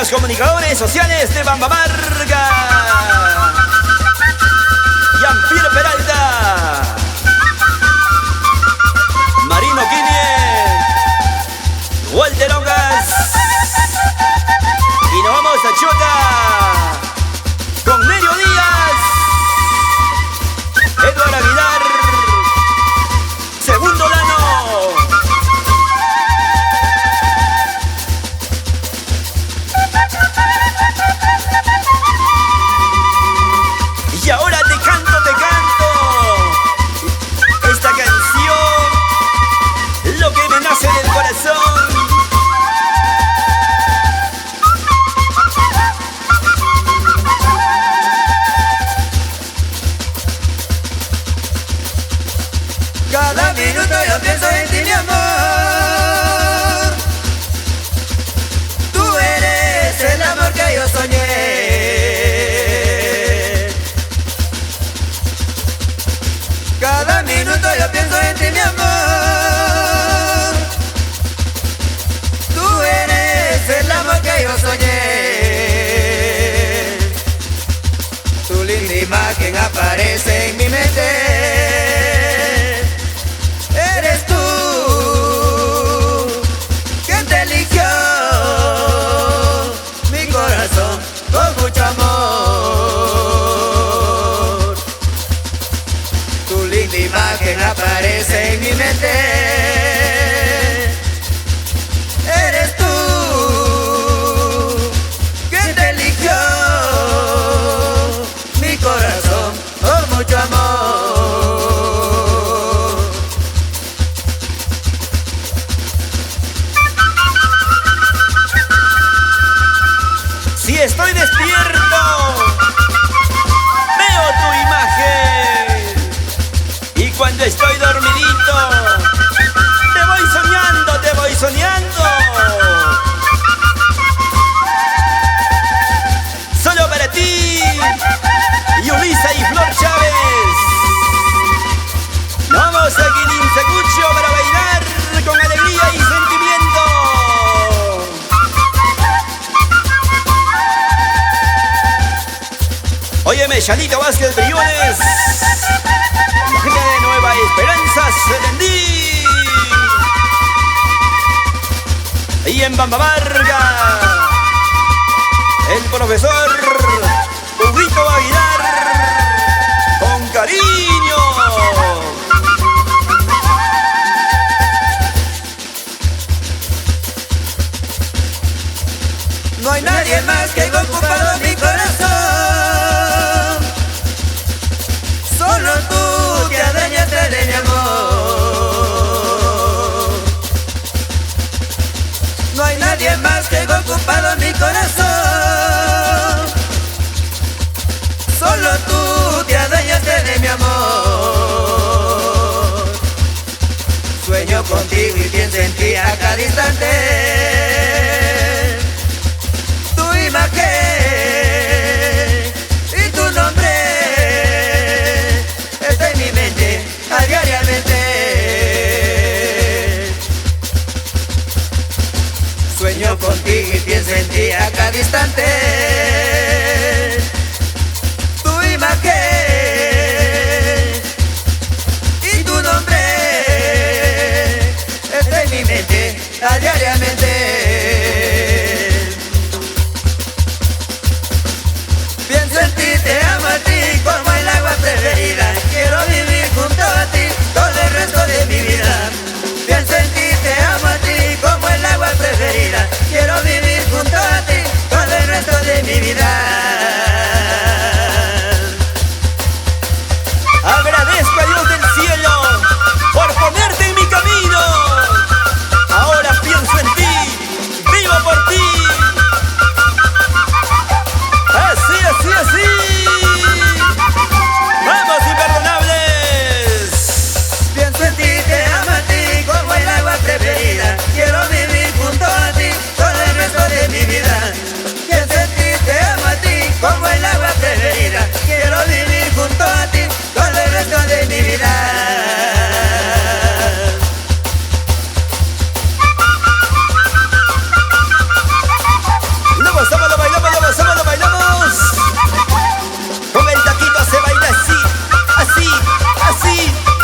los comunicadores sociales de Bambamarga. Jean-Pierre Peralta, Marino Quine, Walter Ongas. Y nos vamos a Chota con Medio Díaz, Eduardo Aguilar, Segundo Lano. Y ahora te canto esta canción, lo que me nace del corazón. Cada minuto yo pienso en ti, mi amor. Tú eres el amor que yo soñé. Cada minuto yo pienso en ti, mi amor. Tú eres el amor que yo soñé. Tu linda imagen aparece en mi mente. Eres tú quien te eligió mi corazón con mucho amor. Tu linda imagen aparece en mi mente. Eres tú quien te eligió mi corazón con mucho amor. Si estoy despierto, veo tu imagen. Y cuando estoy dormidito, te voy soñando, te voy soñando. Solo para ti, Yulisa y Flor Chávez. Vamos a Quilinzacucho para bailar con alegría y sentimiento. Óyeme, Chanita Vázquez Briones, la gente de Nueva Esperanza, Selendí. Y en Bambamarga, el profesor Huguito Aguilar, con cariño. No hay nadie más que haya ocupado mi corazón. Solo tú te adueñaste de mi amor. No hay nadie más que haya ocupado mi corazón. Solo tú te adueñaste de mi amor. Sueño contigo y pienso en ti a cada instante. Y tu nombre está en mi mente diariamente. Sueño contigo y pienso en ti a cada instante. así.